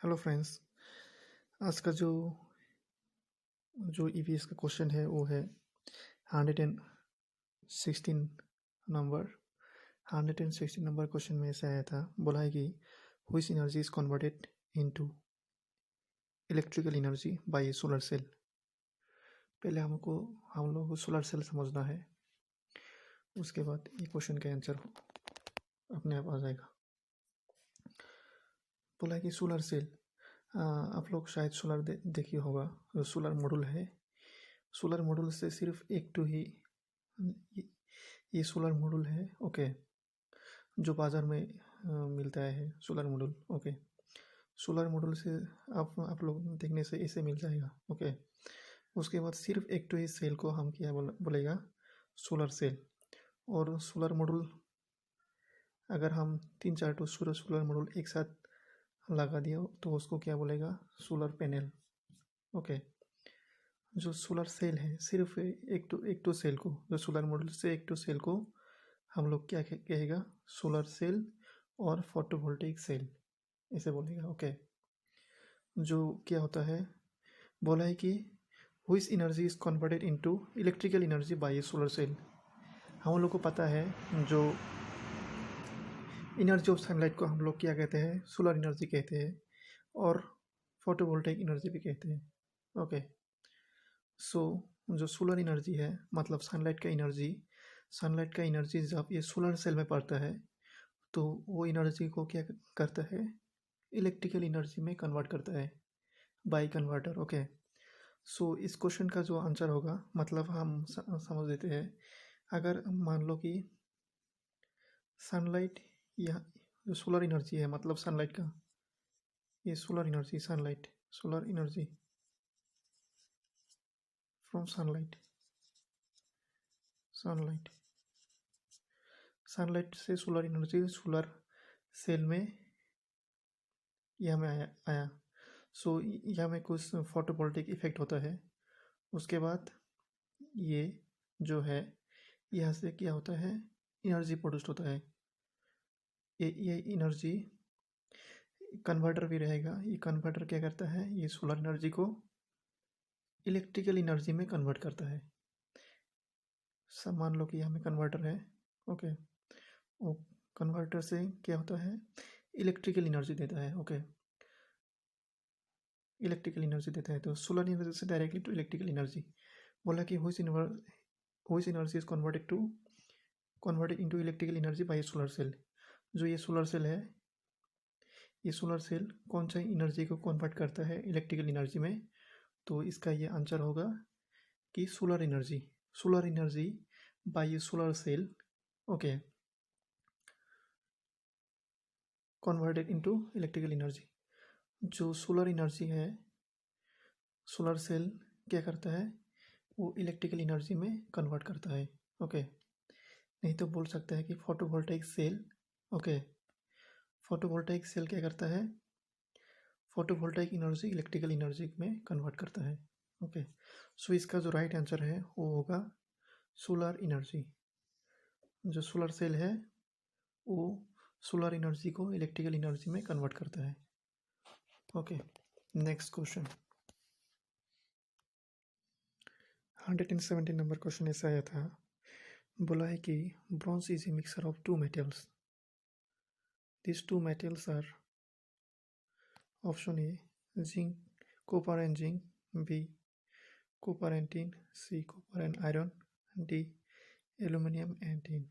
Hello friends. आज का जो जो ईवीएस का क्वेश्चन है वो है 116 नंबर 116 नंबर क्वेश्चन में ऐसा आया था। बोला है कि which energy is converted into electrical energy by solar cell. पहले हम लोगों को सोलर सेल समझना है, उसके बाद ये क्वेश्चन का आंसर अपने आप आ जाएगा। बोला है कि सोलर सेल, आप लोग शायद सोलर देखिए होगा। जो सोलर मॉड्यूल है, सोलर मॉड्यूल से सिर्फ एक टू ही ये सोलर मॉड्यूल है। ओके, जो बाज़ार में मिलता है solar module. Okay, solar module से आप लोग देखने से इसे मिल जाएगा। ओके, उसके बाद सिर्फ एक तो इस सेल को हम क्या बोलेगा, सोलर सेल। और सोलर मॉड्यूल अगर हम 3-4 तो सोलर मॉड्यूल एक साथ लगा दिया तो उसको क्या बोलेगा, सोलर पैनल। ओके, जो सोलर सेल है सिर्फ एक तो सेल को, जो सोलर मॉड्यूल से एक तो सेल को हम लोग क्या कहेगा, सोलर सेल और फोटोवोल्टेइक सेल इसे बोलेगा। ओके, जो क्या होता है, बोला है कि which energy is converted into electrical energy by solar cell. हम लोग को पता है जो एनर्जी ऑफ सनलाइट को हम लोग क्या कहते हैं, सोलर एनर्जी कहते हैं, और फोटोवोल्टेइक एनर्जी भी कहते हैं। ओके, सो जो सोलर एनर्जी है मतलब सनलाइट का एनर्जी जब ये सोलर सेल में पड़ता है तो वो एनर्जी को क्या करता है, इलेक्ट्रिकल एनर्जी में कन्वर्ट करता है बाई कन्वर्टर। ओके, सो इस क्वेश्चन का जो आंसर होगा, मतलब हम समझ लेते हैं। अगर मान लो कि सनलाइट या जो सोलर एनर्जी है मतलब सनलाइट का, ये solar energy solar energy from sunlight sunlight से सोलर एनर्जी सोलर सेल में यह में आया। सो यह में कुछ फोटोवोल्टिक इफेक्ट होता है। उसके बाद ये जो है, यहाँ से क्या होता है, एनर्जी प्रोड्यूस होता है। ये एनर्जी कन्वर्टर भी रहेगा। ये कन्वर्टर क्या करता है, ये सोलर एनर्जी को इलेक्ट्रिकल एनर्जी में कन्वर्ट करता है। सब मान लो कि यहाँ में कन्वर्टर है। ओके, वो कन्वर्टर से क्या होता है, इलेक्ट्रिकल एनर्जी देता है। ओके, इलेक्ट्रिकल एनर्जी देता है, तो सोलर एनर्जी से डायरेक्टली टू इलेक्ट्रिकल एनर्जी। बोला कि which energy is converted into electrical energy by solar cell. जो ये सोलर सेल है, ये सोलर सेल कौन सा एनर्जी को कन्वर्ट करता है इलेक्ट्रिकल एनर्जी में, तो इसका ये आंसर होगा कि solar energy by solar cell. Okay, converted into electrical energy. जो सोलर एनर्जी है, सोलर सेल क्या करता है, वो इलेक्ट्रिकल एनर्जी में कन्वर्ट करता है। ओके, नहीं तो बोल सकता है कि photovoltaic cell. Okay, photovoltaic cell क्या करता है, फोटोवोल्टाइक एनर्जी इलेक्ट्रिकल एनर्जी में कन्वर्ट करता है। ओके, सो इसका जो राइट आंसर है वो होगा सोलर एनर्जी। जो सोलर सेल है वो सोलर एनर्जी को इलेक्ट्रिकल एनर्जी में कन्वर्ट करता है। Okay, next question 117 number question ऐसा आया था। बोला है कि bronze is a mixer of two metals. This two metals are option A zinc, copper and zinc, B copper and tin, C copper and iron, D aluminium and tin.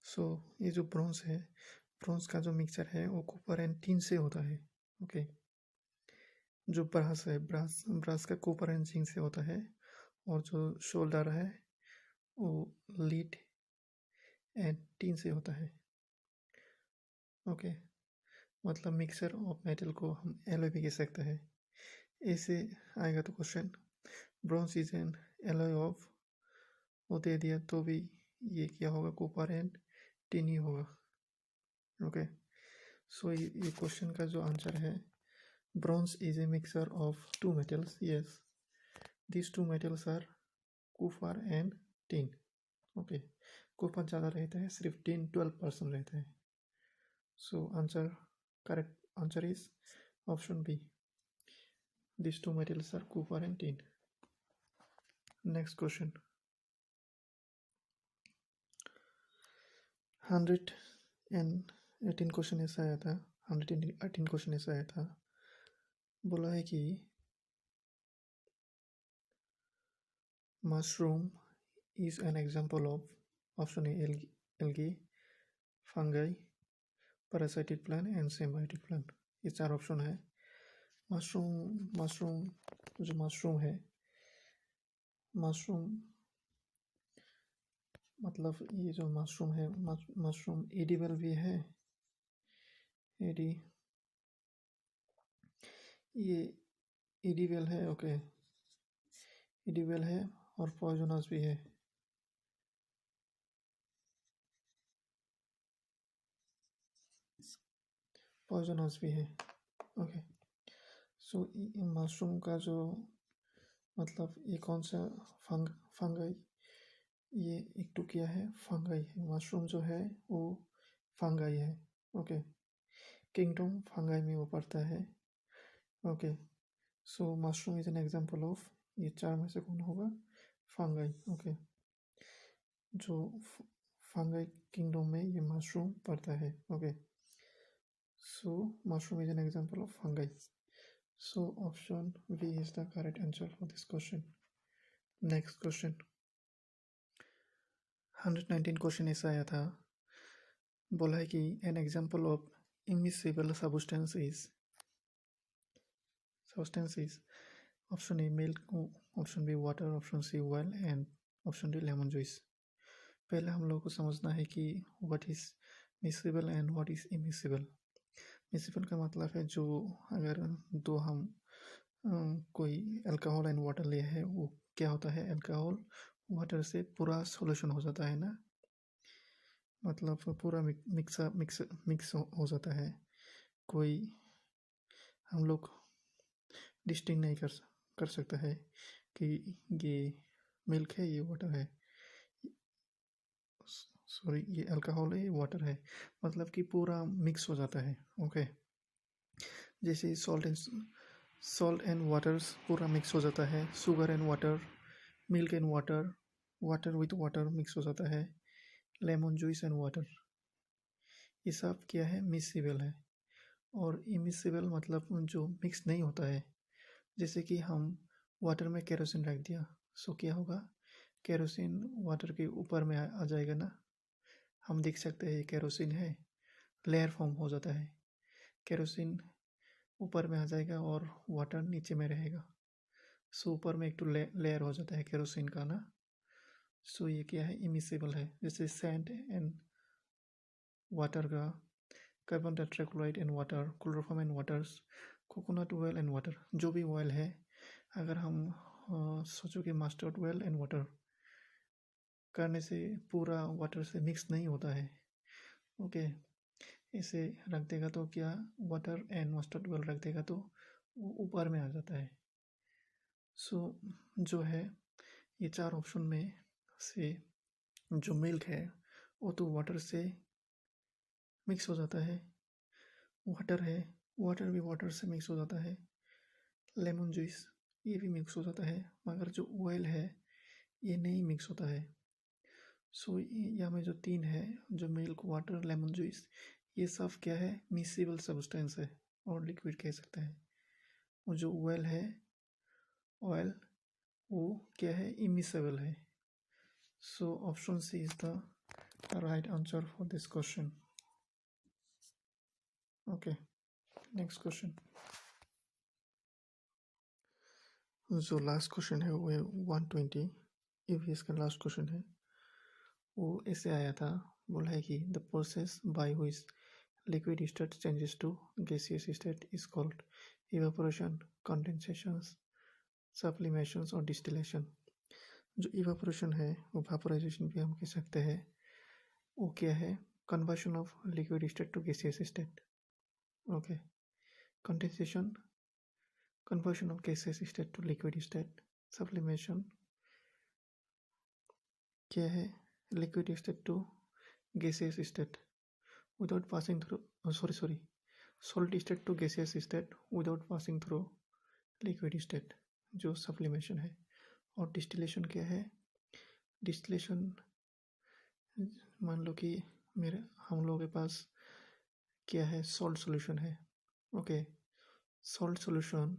So ये जो bronze है, bronze का जो mixture है वो copper and tin से होता है। ओके, जो ब्रास है, ब्रास का कॉपर एंड जिंक से होता है, और जो शोल्डर है वो लीड एंड टिन से होता है। ओके, मतलब मिक्सचर ऑफ मेटल को हम एलॉय भी कह सकते हैं। ऐसे आएगा तो question, bronze is an alloy of, वो दे दिया तो भी ये क्या होगा, कॉपर एंड टिन ही होगा। ओके, सो ये क्वेश्चन का जो आंसर है, bronze is a mixture of two metals. Yes, this two metals are copper and tin. Okay, copper ज़्यादा रहता है, सिर्फ टिन 12% रहता है। So correct answer is Option B. These two metals are copper and tin. Next question. 118 question ऐसा आया था 118 question ऐसा आया था, बोला है कि mushroom is an example of option A algae, fungi, parasitic plant and symbiotic plant. ये चार ऑप्शन है. मशरूम जो मशरूम है, मशरूम मतलब ये जो मशरूम है, मशरूम एडिबल भी है, ये एडिबल है, ओके, एडिबल है और पॉइजनस भी है. पॉइजनस भी है, ओके. सो मशरूम का जो मतलब ये कौन सा फंगाई, ये एक तो क्या है, फंगाई है. मशरूम जो है वो फंगाई है, ओके. किंगडम फंगाई में वो पड़ता है, okay. So mushroom is an example of, ये चार में से कौन होगा, फंगाई, ओके. जो फंगाई किंगडम में ये मशरूम पड़ता है, okay. So mushroom is an example of fungi. So option B is the correct answer for this question. Next question. 119 question ऐसा आया था, बोला है कि an example of immiscible substance is option A milk, option B water, option C oil and option D lemon juice. पहले हम लोग को समझना है कि what is miscible and what is immiscible. miscible का मतलब है जो अगर दो हम कोई अल्कोहल एंड वाटर लिया है, वो क्या होता है, अल्कोहल वाटर से पूरा सॉल्यूशन हो जाता है ना, मतलब पूरा मिक्स हो जाता है. कोई हम लोग डिस्टिंग नहीं कर सकता है कि ये मिल्क है, ये वाटर है, सॉरी ये अल्कोहल है, ये वाटर है, मतलब कि पूरा मिक्स हो जाता है, ओके. जैसे सॉल्ट एंड वाटर्स पूरा मिक्स हो जाता है, sugar and water, milk and water, water with water mix हो जाता है, लेमन जूस एंड वाटर, ये सब क्या है, मिक्सिबल है. और इमिसिबल मतलब जो मिक्स नहीं होता है. जैसे कि हम वाटर में केरोसिन रख दिया, सो क्या होगा, केरोसिन वाटर के ऊपर में आ जाएगा ना, हम देख सकते हैं केरोसिन है, लेयर फॉर्म हो जाता है, केरोसिन ऊपर में आ जाएगा और वाटर नीचे में रहेगा. सो ऊपर में एक तो लेयर हो जाता है केरोसिन का ना. सो ये क्या है, इमिसिबल है. जैसे सैंड एंड वाटर का, carbon tetrachloride and water, chloroform and waters, coconut oil and water, जो भी ऑयल है, अगर हम सोचो कि मस्टर्ड ऑयल एंड वाटर करने से पूरा वाटर से मिक्स नहीं होता है, ओके. इसे रख देगा तो क्या, वाटर एंड मस्टर्ड ऑयल रख देगा तो वो ऊपर में आ जाता है. सो जो है ये चार ऑप्शन में से जो मिल्क है वो तो वाटर से मिक्स हो जाता है, वाटर है, वाटर भी वाटर से मिक्स हो जाता है, लेमन जूस ये भी मिक्स हो जाता है, मगर जो ऑयल है ये नहीं मिक्स होता है. सो यहाँ में जो तीन है, जो मिल्क, वाटर, लेमन जूस, ये सब क्या है, मिक्सिबल सब्सटेंस है और लिक्विड कह सकते हैं. और जो ऑयल है, ऑयल वो क्या है, इमिसिबल है. So option C is the right answer for this question, okay. Next question. जो लास्ट क्वेश्चन है वो है 120 ईवीएस का लास्ट क्वेश्चन है. वो ऐसे आया था, बोला है कि the process by which liquid state changes to gaseous state is called evaporation, condensation, sublimation और distillation. जो evaporation है वो vaporization भी हम कह सकते हैं. वो क्या है, conversion of liquid state to gaseous state, okay. Condensation, conversion of gaseous state to liquid state. Sublimation क्या है, liquid state to gaseous state without passing through, sorry, solid state to gaseous state without passing through liquid state, जो sublimation है। और distillation क्या है? Distillation, मान लो कि हम लोगों के पास क्या है, सॉल्ट सॉल्यूशन है। ओके, सॉल्ट सॉल्यूशन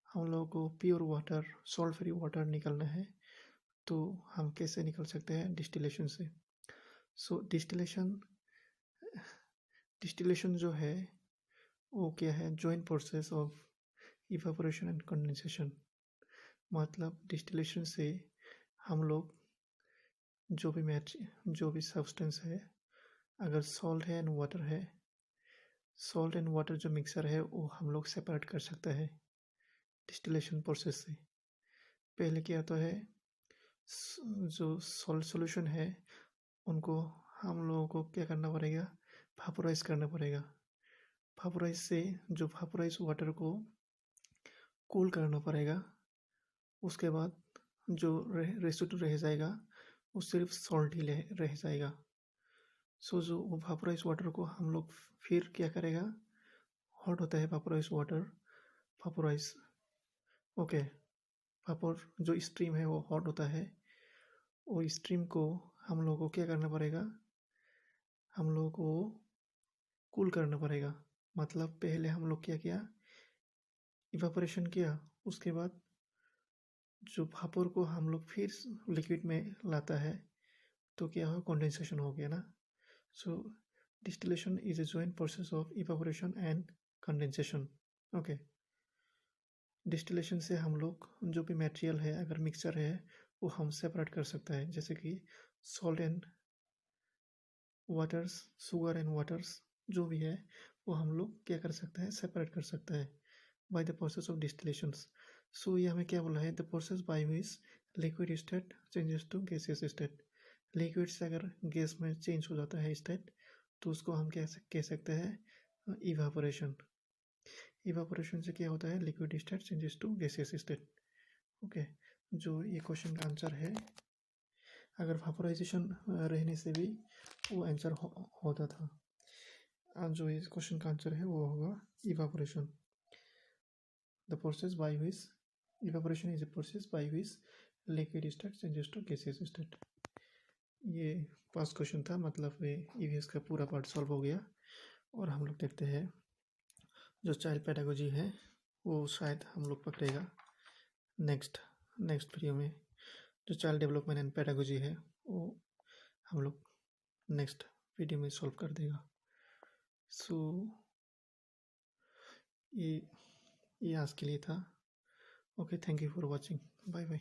हम लोगों को pure water, salt free water निकलना है, तो हम कैसे निकल सकते हैं? डिस्टिलेशन से। सो डिस्टिलेशन जो है वो क्या है? Joint process of evaporation and condensation. मतलब डिस्टिलेशन से हम लोग जो भी सब्सटेंस है, अगर सॉल्ट है एंड वाटर है, सॉल्ट एंड वाटर जो मिक्सर है वो हम लोग सेपरेट कर सकते हैं डिस्टिलेशन प्रोसेस से। पहले क्या होता है, जो सॉल्ट सॉल्यूशन है उनको हम लोगों को क्या करना पड़ेगा? भापोराइज करना पड़ेगा। भापोराइज से जो भापोराइज वाटर को कूल करना पड़ेगा। उसके बाद जो रेसिड्यू रह जाएगा वो सिर्फ सॉल्ट ही रह जाएगा। सो जो वो भापोराइज वाटर को हम लोग फिर क्या करेगा? हॉट होता है भापोराइज वाटर, भापोराइज, ओके, भापोर जो स्ट्रीम है वो हॉट होता है। वो स्ट्रीम को हम लोगों को क्या करना पड़ेगा? हम लोगों को कूल करना पड़ेगा। मतलब पहले हम लोग क्या किया? इवापोरेशन किया, उसके बाद जो भापोर को हम लोग फिर लिक्विड में लाता है तो क्या हो? कंडेंसेशन हो गया ना। So distillation is a joint process of evaporation and condensation. Okay, distillation से हम लोग जो भी मटेरियल है, अगर मिक्सचर है, वो हम सेपरेट कर सकते हैं, जैसे कि salt and waters, sugar and waters जो भी है वो हम लोग क्या कर सकते हैं? सेपरेट कर सकते हैं by the process of distillation. So ये हमें क्या बोला है? The process by which liquid state changes to gaseous state. Liquid से अगर गैस में चेंज हो जाता है स्टेट, तो उसको हम कह सकते हैं इवापोरेशन। इवापोरेशन से क्या होता है? Liquid state changes to gaseous state. Okay, जो ये क्वेश्चन का आंसर है, अगर वापोराइजेशन रहने से भी वो आंसर होता था। जो इस क्वेश्चन का आंसर है वो होगा evaporation. The process by which evaporation is a process by which liquid state changes to gaseous state. ये फर्स्ट क्वेश्चन था, मतलब ईवीएस का पूरा पार्ट सॉल्व हो गया। और हम लोग देखते हैं जो चाइल्ड पेडागोजी है वो शायद हम लोग पकड़ेगा नेक्स्ट वीडियो में। जो चाइल्ड डेवलपमेंट एंड पेडागोजी है वो हम लोग नेक्स्ट वीडियो में सॉल्व कर देगा। सो ये आज के लिए था। Okay, thank you for watching, bye bye.